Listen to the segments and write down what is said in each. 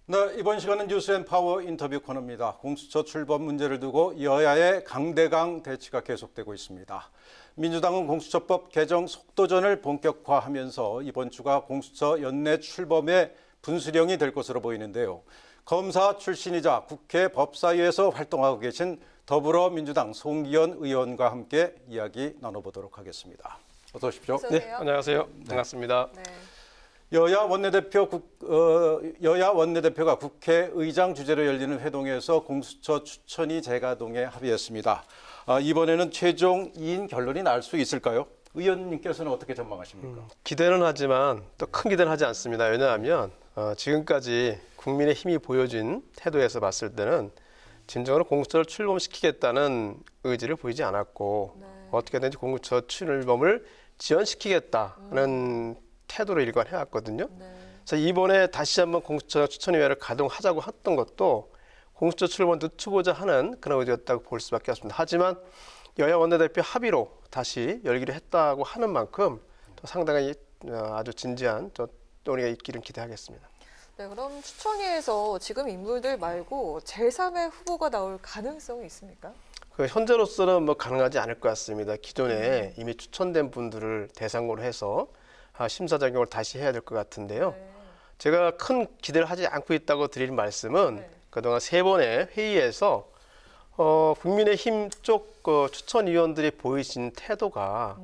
네, 이번 시간은 뉴스앤파워 인터뷰 코너입니다. 공수처 출범 문제를 두고 여야의 강대강 대치가 계속되고 있습니다. 민주당은 공수처법 개정 속도전을 본격화하면서 이번 주가 공수처 연내 출범의 분수령이 될 것으로 보이는데요. 검사 출신이자 국회 법사위에서 활동하고 계신 더불어민주당 송기현 의원과 함께 이야기 나눠보도록 하겠습니다. 어서 오십시오. 네, 안녕하세요. 반갑습니다. 네. 여야 원내대표가 국회의장 주재로 열리는 회동에서 공수처 추천위 재가동에 합의했습니다. 이번에는 최종 2인 결론이 날 수 있을까요? 의원님께서는 어떻게 전망하십니까? 기대는 하지만 또 큰 기대는 하지 않습니다. 왜냐하면 지금까지 국민의힘이 보여준 태도에서 봤을 때는 진정으로 공수처를 출범시키겠다는 의지를 보이지 않았고 어떻게든지 공수처 출범을 지연시키겠다는 태도로 일관해왔거든요. 그래서 이번에 다시 한번 공수처 추천위원회를 가동하자고 했던 것도 공수처 출범을 늦추고자 하는 그런 의지였다고 볼 수밖에 없습니다. 하지만 여야 원내대표 합의로 다시 열기로 했다고 하는 만큼 또 상당히 아주 진지한 또 논의가 있기를 기대하겠습니다. 네, 그럼 추천위에서 지금 인물들 말고 제3의 후보가 나올 가능성이 있습니까? 현재로서는 뭐 가능하지 않을 것 같습니다. 기존에 이미 추천된 분들을 대상으로 해서 심사 작용을 다시 해야 될 것 같은데요. 제가 큰 기대를 하지 않고 있다고 드릴 말씀은 그동안 3번의 회의에서 국민의힘 쪽 추천위원들이 보이신 태도가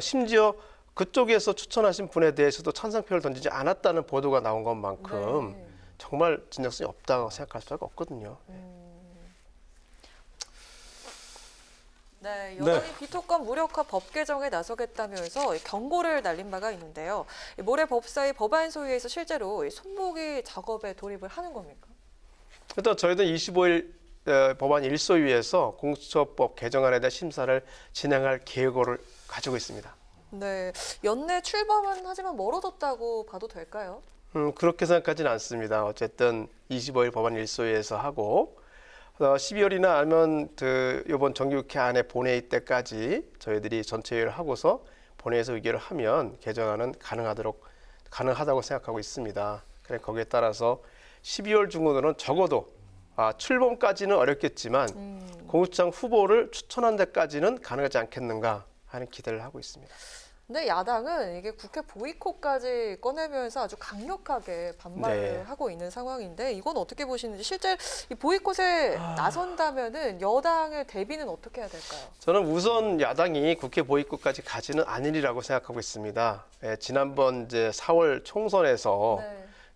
심지어 그쪽에서 추천하신 분에 대해서도 찬성표를 던지지 않았다는 보도가 나온 것만큼 정말 진정성이 없다고 생각할 수가 없거든요. 네, 여당이 비토권 무력화 법 개정에 나서겠다면서 경고를 날린 바가 있는데요. 모레 법사위 법안 소위에서 실제로 손보기 작업에 돌입을 하는 겁니까? 일단 저희는 25일 법안 1소위에서 공수처법 개정안에 대한 심사를 진행할 계획을 가지고 있습니다. 네, 연내 출범은 하지만 멀어졌다고 봐도 될까요? 그렇게 생각하지는 않습니다. 어쨌든 25일 법안 1소위에서 하고 12월이나 아니면 이번 정기국회 안에 본회의 때까지 저희들이 전체회의를 하고서 본회의에서 의결을 하면 개정안은 가능하다고 생각하고 있습니다. 그래 거기에 따라서 12월 중으로는 적어도 출범까지는 어렵겠지만 공수처장 후보를 추천한 데까지는 가능하지 않겠는가 하는 기대를 하고 있습니다. 근데 야당은 이게 국회 보이콧까지 꺼내면서 아주 강력하게 반발을 하고 있는 상황인데 이건 어떻게 보시는지 실제 이 보이콧에 나선다면은 여당의 대비는 어떻게 해야 될까요? 저는 우선 야당이 국회 보이콧까지 가지는 않으리라고 생각하고 있습니다. 지난번 이제 4월 총선에서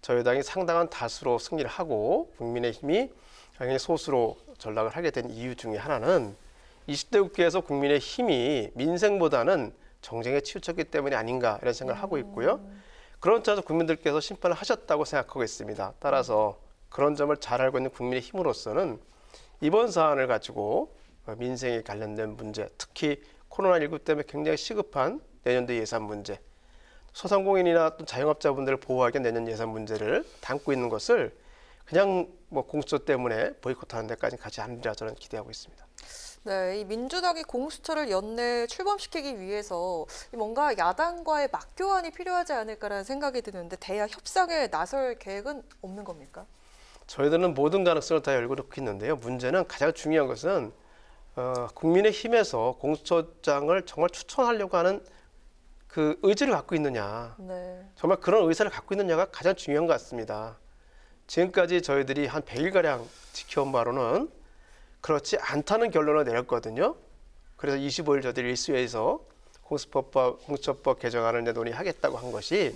저희 당이 상당한 다수로 승리를 하고 국민의힘이 당연히 소수로 전락을 하게 된 이유 중에 하나는 20대 국회에서 국민의힘이 민생보다는 정쟁에 치우쳤기 때문이 아닌가 이런 생각을 하고 있고요. 그런 점에서 국민들께서 심판을 하셨다고 생각하고 있습니다. 따라서 그런 점을 잘 알고 있는 국민의힘으로서는 이번 사안을 가지고 민생에 관련된 문제, 특히 코로나19 때문에 굉장히 시급한 내년도 예산 문제, 소상공인이나 또 자영업자분들을 보호하기 위한 내년 예산 문제를 담고 있는 것을 그냥 뭐 공수처 때문에 보이콧하는 데까지 가지 않으리라 저는 기대하고 있습니다. 네, 이 민주당이 공수처를 연내 출범시키기 위해서 뭔가 야당과의 맞교환이 필요하지 않을까라는 생각이 드는데 대야 협상에 나설 계획은 없는 겁니까? 저희들은 모든 가능성을 다 열고 놓고 있는데요. 문제는 가장 중요한 것은 국민의힘에서 공수처장을 정말 추천하려고 하는 그 의지를 갖고 있느냐. 정말 그런 의사를 갖고 있느냐가 가장 중요한 것 같습니다. 지금까지 저희들이 한 100일가량 지켜온 바로는 그렇지 않다는 결론을 내렸거든요. 그래서 25일 저희들이 1수위에서 공수처법 개정안을 논의하겠다고 한 것이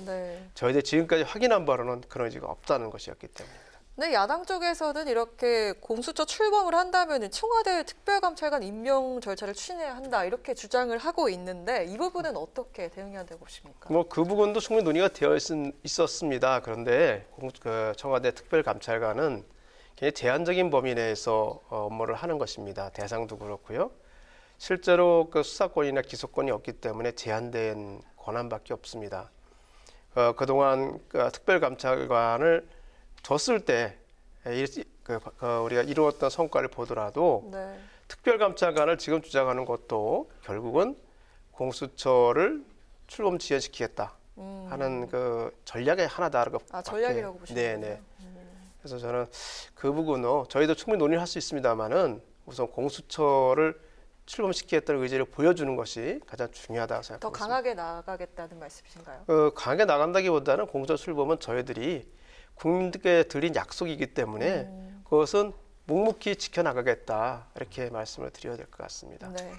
저희들이 지금까지 확인한 바로는 그런 의지가 없다는 것이었기 때문입니다. 네, 야당 쪽에서는 이렇게 공수처 출범을 한다면 청와대 특별감찰관 임명 절차를 추진해야 한다 이렇게 주장을 하고 있는데 이 부분은 어떻게 대응해야 되고 싶습니까? 그 부분도 충분히 논의가 되어 있었습니다. 그런데 청와대 특별감찰관은 굉장히 제한적인 범위 내에서 업무를 하는 것입니다. 대상도 그렇고요. 실제로 그 수사권이나 기소권이 없기 때문에 제한된 권한밖에 없습니다. 그동안 특별감찰관을 줬을 때 우리가 이루었던 성과를 보더라도 특별감찰관을 지금 주장하는 것도 결국은 공수처를 출범 지연시키겠다 하는 그 전략의 하나다라고 전략이라고 보시는 거예요? 그래서 저는 그 부분은 저희도 충분히 논의를 할 수 있습니다만은 우선 공수처를 출범시키겠다는 의지를 보여주는 것이 가장 중요하다고 생각합니다. 더 강하게 나아가겠다는 말씀이신가요? 강하게 나간다기보다는 공수처 출범은 저희들이 국민들께 드린 약속이기 때문에 그것은 묵묵히 지켜나가겠다 이렇게 말씀을 드려야 될 것 같습니다. 네.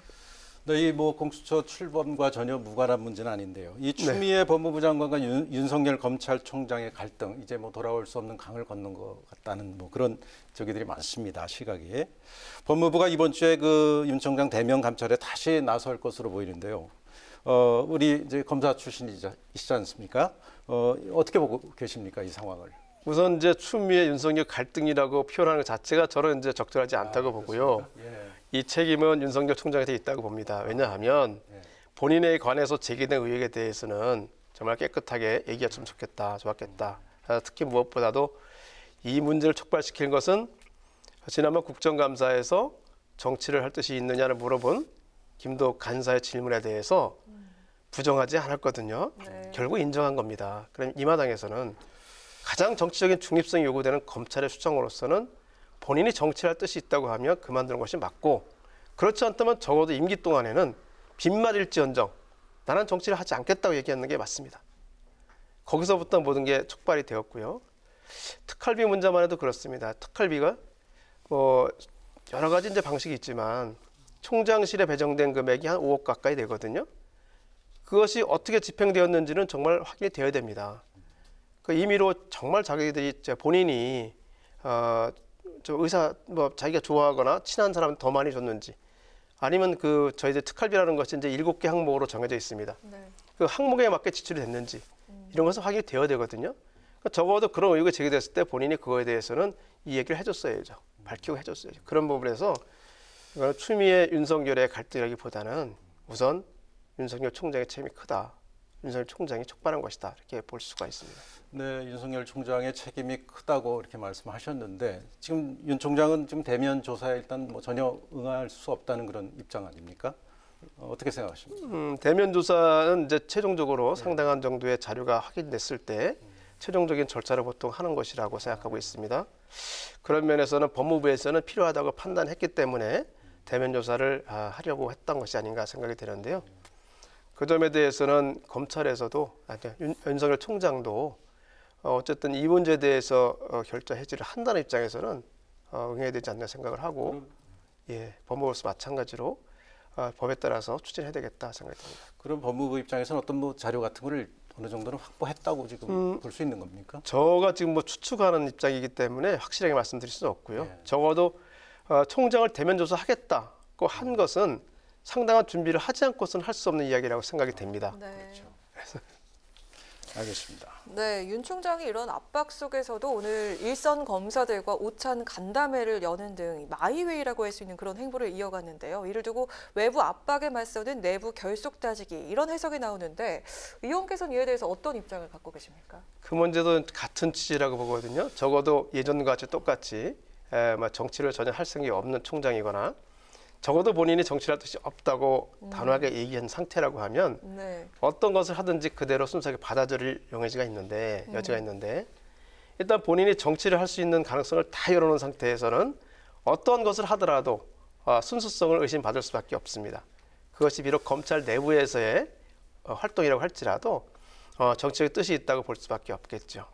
네, 이 뭐 공수처 출범과 전혀 무관한 문제는 아닌데요. 이 추미애 법무부 장관과 윤석열 검찰총장의 갈등, 이제 뭐 돌아올 수 없는 강을 건넌 것 같다는 뭐 그런 저기들이 많습니다. 시각이. 법무부가 이번 주에 그 윤 총장 대면 감찰에 다시 나설 것으로 보이는데요. 우리 이제 검사 출신이시지 않습니까? 어떻게 보고 계십니까, 이 상황을? 우선 이제 추미애 윤석열 갈등이라고 표현하는 것 자체가 저는 이제 적절하지 않다고 보고요. 예. 이 책임은 윤석열 총장한테 있다고 봅니다. 왜냐하면 본인에 관해서 제기된 의혹에 대해서는 정말 깨끗하게 얘기했으면 좋겠다, 좋았겠다. 특히 무엇보다도 이 문제를 촉발시킨 것은 지난번 국정감사에서 정치를 할 뜻이 있느냐를 물어본 김도 간사의 질문에 대해서 부정하지 않았거든요. 네. 결국 인정한 겁니다. 그럼 이 마당에서는 가장 정치적인 중립성이 요구되는 검찰의 수장으로서는 본인이 정치를 할 뜻이 있다고 하면 그만두는 것이 맞고, 그렇지 않다면 적어도 임기 동안에는 빈말일지언정 나는 정치를 하지 않겠다고 얘기하는 게 맞습니다. 거기서부터 모든 게 촉발이 되었고요. 특활비 문제만 해도 그렇습니다. 특활비가 뭐 여러 가지 이제 방식이 있지만 총장실에 배정된 금액이 한 5억 가까이 되거든요. 그것이 어떻게 집행되었는지는 정말 확인이 되어야 됩니다. 그 임의로 정말 자기들이 본인이 저 의사 뭐 자기가 좋아하거나 친한 사람한테 더 많이 줬는지, 아니면 그 저희들 특활비라는 것이 이제 7개 항목으로 정해져 있습니다. 네. 그 항목에 맞게 지출이 됐는지 이런 것은 확인이 되어야 되거든요. 그러니까 적어도 그런 의혹이 제기됐을 때 본인이 그거에 대해서는 이 얘기를 해줬어야죠. 밝히고 해줬어야죠. 그런 부분에서 이거는 추미애 윤석열의 갈등이라기보다는 우선 윤석열 총장의 책임이 크다. 윤석열 총장이 촉발한 것이다. 이렇게 볼 수가 있습니다. 네, 윤석열 총장의 책임이 크다고 이렇게 말씀하셨는데 지금 윤 총장은 지금 대면 조사에 일단 뭐 전혀 응할 수 없다는 그런 입장 아닙니까? 어떻게 생각하십니까? 대면 조사는 이제 최종적으로 상당한 정도의 자료가 확인됐을 때 최종적인 절차를 보통 하는 것이라고 생각하고 있습니다. 그런 면에서는 법무부에서는 필요하다고 판단했기 때문에 대면 조사를 하려고 했던 것이 아닌가 생각이 되는데요. 그 점에 대해서는 검찰에서도 윤석열 총장도 어쨌든 이 문제에 대해서 결자 해지를 한다는 입장에서는 응해야 되지 않나 생각을 하고, 법무부로서 마찬가지로 법에 따라서 추진해야 되겠다 생각이 듭니다. 그럼 법무부 입장에서는 어떤 뭐 자료 같은 거를 어느 정도는 확보했다고 지금 볼 수 있는 겁니까? 제가 지금 뭐 추측하는 입장이기 때문에 확실하게 말씀드릴 수는 없고요. 적어도 총장을 대면 조사하겠다고 한 것은 상당한 준비를 하지 않고서는 할 수 없는 이야기라고 생각이 됩니다. 네. 그렇죠. 알겠습니다. 네, 윤 총장이 이런 압박 속에서도 오늘 일선 검사들과 오찬 간담회를 여는 등 마이웨이라고 할 수 있는 그런 행보를 이어갔는데요. 이를 두고 외부 압박에 맞서는 내부 결속 따지기, 이런 해석이 나오는데 의원께서는 이에 대해서 어떤 입장을 갖고 계십니까? 그 문제도 같은 취지라고 보거든요. 적어도 예전과 같이 똑같이 정치를 전혀 할 생각이 없는 총장이거나 적어도 본인이 정치를 할 뜻이 없다고 단호하게 얘기한 상태라고 하면 어떤 것을 하든지 그대로 순수하게 받아들일 여지가 있는데 일단 본인이 정치를 할 수 있는 가능성을 다 열어놓은 상태에서는 어떤 것을 하더라도 순수성을 의심받을 수밖에 없습니다. 그것이 비록 검찰 내부에서의 활동이라고 할지라도 정치의 뜻이 있다고 볼 수밖에 없겠죠.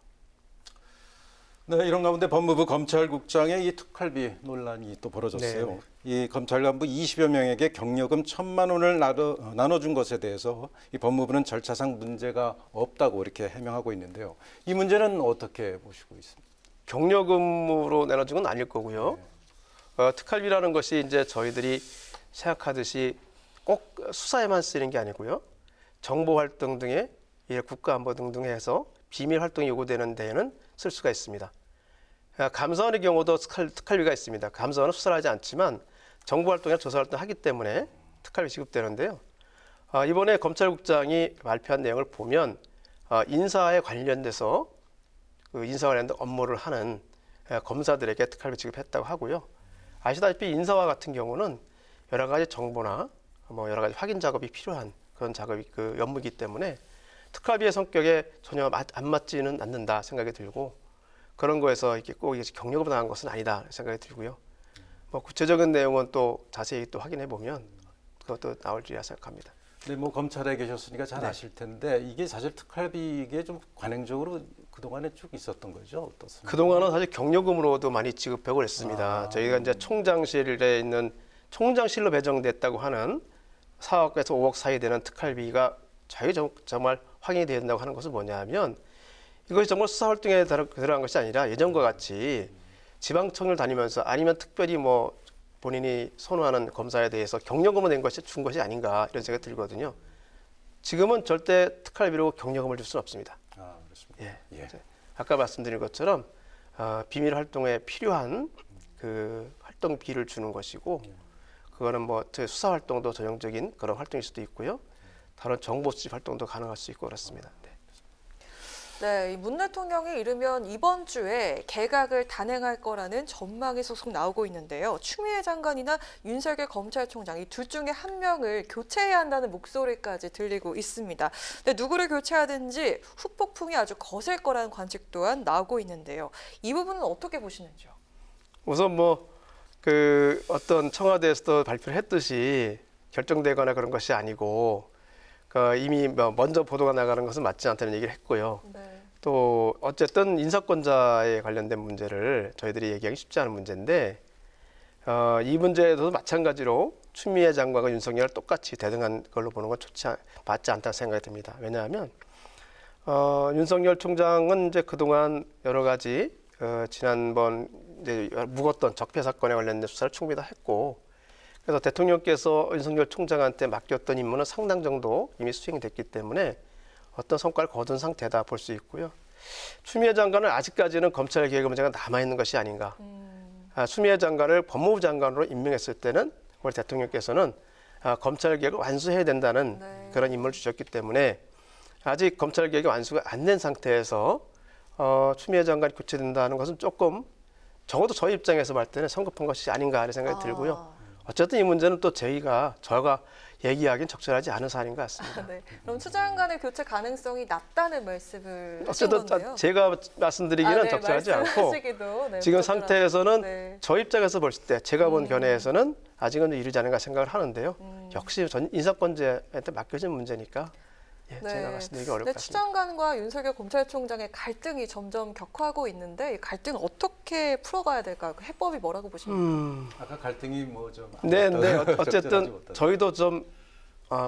네, 이런 가운데 법무부 검찰국장의 이 특활비 논란이 또 벌어졌어요. 네. 이 검찰 간부 20여 명에게 경력금 1,000만 원을 나눠준 것에 대해서 이 법무부는 절차상 문제가 없다고 이렇게 해명하고 있는데요. 이 문제는 어떻게 보시고 있습니까? 경력금으로 나눠준 건 아닐 거고요. 특활비라는 것이 이제 저희들이 생각하듯이 꼭 수사에만 쓰이는 게 아니고요. 정보 활동 등의 국가 안보 등등 해서 비밀 활동이 요구되는 데에는 쓸 수가 있습니다. 감사원의 경우도 특활비가 있습니다. 감사원은 수사를 하지 않지만 정보활동이나 조사활동을 하기 때문에 특활비 지급되는데요. 이번에 검찰국장이 발표한 내용을 보면 인사에 관련돼서 그 인사 관련된 업무를 하는 검사들에게 특활비 지급했다고 하고요. 아시다시피 인사와 같은 경우는 여러 가지 정보나 뭐 여러 가지 확인 작업이 필요한 그런 작업이 그 업무이기 때문에 특활비의 성격에 전혀 안 맞지는 않는다 생각이 들고, 그런 거에서 이렇게 꼭 경력을 당한 것은 아니다 생각이 들고요. 뭐 구체적인 내용은 또 자세히 또 확인해 보면 그것도 나올리라 생각합니다. 네, 뭐 검찰에 계셨으니까 잘 네. 아실 텐데 이게 사실 특활비 이게 좀 관행적으로 그동안에 쭉 있었던 거죠? 어떻습니까? 그동안은 사실 경력금으로도 많이 지급하고 했습니다. 저희가 이제 총장실에 있는 총장실로 배정됐다고 하는 4억에서 5억 사이 되는 특활비가 정말 확인이 돼야 된다고 하는 것은 뭐냐면 이것이 정말 수사 활동에 들어간 것이 아니라 예전과 같이 지방청을 다니면서 아니면 특별히 뭐 본인이 선호하는 검사에 대해서 경력금을 준 것이 아닌가 이런 생각이 들거든요. 지금은 절대 특활비로 경력금을 줄 수는 없습니다. 아, 그렇습니다. 예. 예. 아까 말씀드린 것처럼 비밀 활동에 필요한 그 활동비를 주는 것이고 그거는 뭐 수사 활동도 전형적인 그런 활동일 수도 있고요. 다른 정보 수집 활동도 가능할 수 있고 그렇습니다. 네. 네, 이 문 대통령이 이르면 이번 주에 개각을 단행할 거라는 전망이 속속 나오고 있는데요. 추미애 장관이나 윤석열 검찰총장 이 둘 중에 한 명을 교체해야 한다는 목소리까지 들리고 있습니다. 근데 누구를 교체하든지 후폭풍이 아주 거셀 거라는 관측 또한 나오고 있는데요. 이 부분은 어떻게 보시는지요? 우선 뭐 그 어떤 청와대에서도 발표를 했듯이 결정되거나 그런 것이 아니고 이미 먼저 보도가 나가는 것은 맞지 않다는 얘기를 했고요. 네. 또 어쨌든 인사권자에 관련된 문제를 저희들이 얘기하기 쉽지 않은 문제인데 이 문제에도 마찬가지로 추미애 장관과 윤석열을 똑같이 대등한 걸로 보는 건 맞지 않다는 생각이 듭니다. 왜냐하면 윤석열 총장은 이제 그동안 여러 가지 지난번 이제 묵었던 적폐 사건에 관련된 수사를 충분히 다 했고 그래서 대통령께서 윤석열 총장한테 맡겼던 임무는 상당 정도 이미 수행이 됐기 때문에 어떤 성과를 거둔 상태다 볼 수 있고요. 추미애 장관은 아직까지는 검찰 개혁 문제가 남아있는 것이 아닌가. 추미애 장관을 법무부 장관으로 임명했을 때는 우리 대통령께서는 검찰 개혁을 완수해야 된다는 네. 그런 임무를 주셨기 때문에 아직 검찰 개혁이 완수가 안 된 상태에서 추미애 장관이 교체된다는 것은 조금 적어도 저희 입장에서 볼 때는 성급한 것이 아닌가 하는 생각이 들고요. 어쨌든 이 문제는 또 저가 얘기하기는 적절하지 않은 사안인 것 같습니다. 네. 그럼 추 장관의 교체 가능성이 낮다는 말씀을 하신 어쨌든 건데요. 제가 말씀드리기는 네, 적절하지 않고 말씀하시기도, 네, 지금 부적절한- 상태에서는 네. 저 입장에서 볼 때 제가 본 견해에서는 아직은 이르지 않은가 생각을 하는데요. 역시 인사권자한테 맡겨진 문제니까 제가 말씀드리기 어려울 것 추 같습니다. 장관과 윤석열 검찰총장의 갈등이 점점 격화하고 있는데 이 갈등 어떻게 풀어가야 될까요? 그 해법이 뭐라고 보십니까? 아까 갈등이 뭐좀 네. 어쨌든 저희도 좀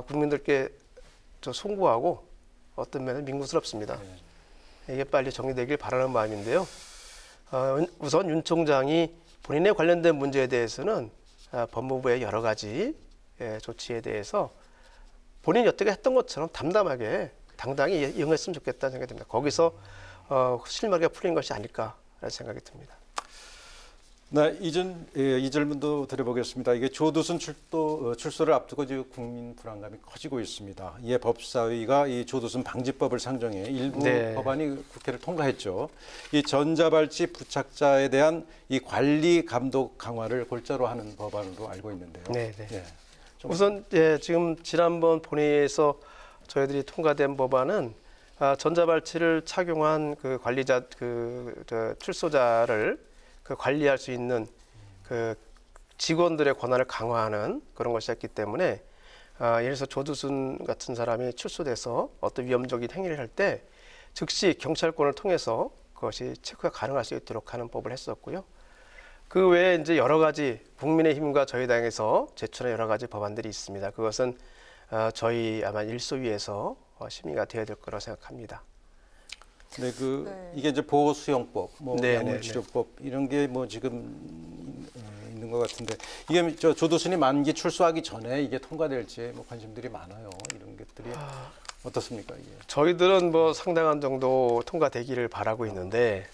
국민들께 좀 송구하고 어떤 면은 민구스럽습니다. 이게 빨리 정리되길 바라는 마음인데요. 우선 윤 총장이 본인에 관련된 문제에 대해서는 법무부의 여러 가지 조치에 대해서 본인이 여태까지 했던 것처럼 담담하게 당당히 이응했으면 좋겠다는 생각이 듭니다. 거기서 실마리가 풀린 것이 아닐까라는 생각이 듭니다. 네, 이 질문도 드려보겠습니다. 이게 조두순 출소를 앞두고 지금 국민 불안감이 커지고 있습니다. 이에 법사위가 이 조두순 방지법을 상정해 일부 법안이 국회를 통과했죠. 이 전자발찌 부착자에 대한 이 관리 감독 강화를 골자로 하는 법안으로 알고 있는데요. 네. 좀 우선 지금 지난번 본회의에서 저희들이 통과된 법안은 전자발찌를 착용한 그 관리자 출소자를 관리할 수 있는 그 직원들의 권한을 강화하는 그런 것이었기 때문에 예를 들어서 조두순 같은 사람이 출소돼서 어떤 위험적인 행위를 할 때 즉시 경찰권을 통해서 그것이 체크가 가능할 수 있도록 하는 법을 했었고요. 그 외에 이제 여러 가지 국민의힘과 저희 당에서 제출한 여러 가지 법안들이 있습니다. 그것은 저희 아마 일소위에서 심의가 되어야 될 거라고 생각합니다. 네, 이게 이제 보호수용법, 네, 약물치료법 이런 게 뭐 지금 있는 것 같은데 이게 조두순이 만기 출소하기 전에 이게 통과될지 뭐 관심들이 많아요. 이런 것들이 어떻습니까? 이게? 저희들은 뭐 상당한 정도 통과되기를 바라고 있는데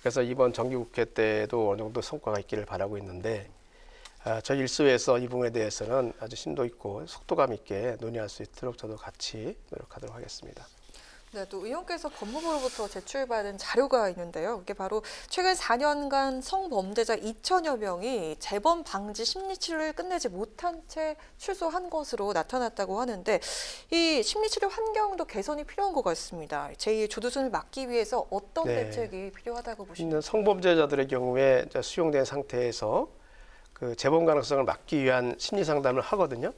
그래서 이번 정기국회 때도 어느 정도 성과가 있기를 바라고 있는데 저희 일소에서 이 부분에 대해서는 아주 심도 있고 속도감 있게 논의할 수 있도록 저도 같이 노력하도록 하겠습니다. 네, 또 의원께서 법무부로부터 제출받은 자료가 있는데요. 이게 바로 최근 4년간 성범죄자 2천여 명이 재범 방지 심리치료를 끝내지 못한 채 출소한 것으로 나타났다고 하는데 이 심리치료 환경도 개선이 필요한 것 같습니다. 제2의 조두순을 막기 위해서 어떤 네. 대책이 필요하다고 보십니까? 있는 성범죄자들의 경우에 이제 수용된 상태에서 그 재범 가능성을 막기 위한 심리 상담을 하거든요.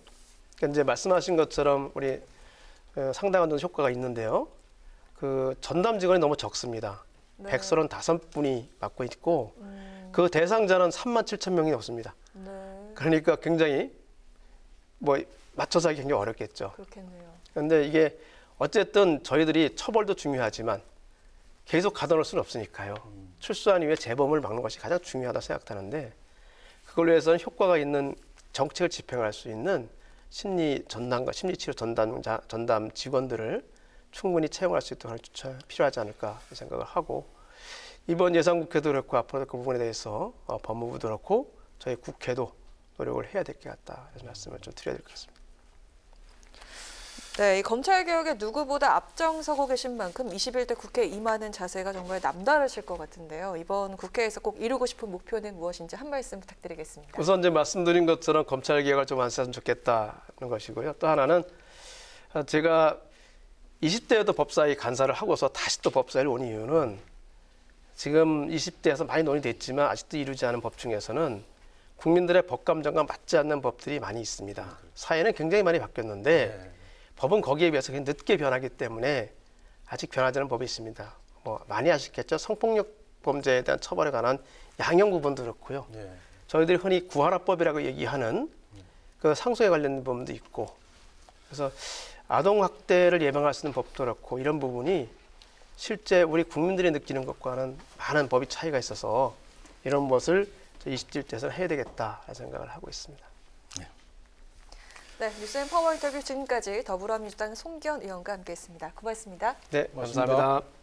그러니까 이제 말씀하신 것처럼 우리 상당한 정도 효과가 있는데요. 그 전담 직원이 너무 적습니다. 네. 135분이 맡고 있고 그 대상자는 3만 7천 명이 넘습니다. 네, 그러니까 굉장히 뭐 맞춰서 하기 굉장히 어렵겠죠. 그렇겠네요. 그런데 이게 어쨌든 저희들이 처벌도 중요하지만 계속 가둬놓을 수는 없으니까요. 출소한 이후에 재범을 막는 것이 가장 중요하다고 생각하는데 그걸로 해서는 효과가 있는 정책을 집행할 수 있는 심리 전담과 심리치료 전담 직원들을 충분히 채용할 수 있도록 하는 조치가 필요하지 않을까 생각을 하고 이번 예산국회도 그렇고 앞으로도 그 부분에 대해서 법무부도 그렇고 저희 국회도 노력을 해야 될 것 같다. 이런 말씀을 좀 드려야 될 것 같습니다. 네, 이 검찰개혁에 누구보다 앞장서고 계신 만큼 21대 국회에 임하는 자세가 정말 남다르실 것 같은데요. 이번 국회에서 꼭 이루고 싶은 목표는 무엇인지 한 말씀 부탁드리겠습니다. 우선 이제 말씀드린 것처럼 검찰개혁을 좀 완수했으면 좋겠다는 것이고요. 또 하나는 제가 20대에도 법사위 간사를 하고서 다시 또 법사위를 온 이유는 지금 20대에서 많이 논의됐지만 아직도 이루지 않은 법 중에서는 국민들의 법감정과 맞지 않는 법들이 많이 있습니다. 사회는 굉장히 많이 바뀌었는데 법은 거기에 비해서 굉장히 늦게 변하기 때문에 아직 변하지 않은 법이 있습니다. 뭐 많이 아시겠죠? 성폭력 범죄에 대한 처벌에 관한 양형 부분도 그렇고요. 저희들이 흔히 구하라법이라고 얘기하는 그 상속에 관련된 부분도 있고 그래서 아동 학대를 예방할 수 있는 법도 그렇고 이런 부분이 실제 우리 국민들이 느끼는 것과는 많은 법이 차이가 있어서 이런 것을 21대에서 해야 되겠다 생각을 하고 있습니다. 네, 뉴스앤 파워 인터뷰 지금까지 더불어민주당 송기현 의원과 함께했습니다. 고맙습니다. 네, 고맙습니다. 감사합니다.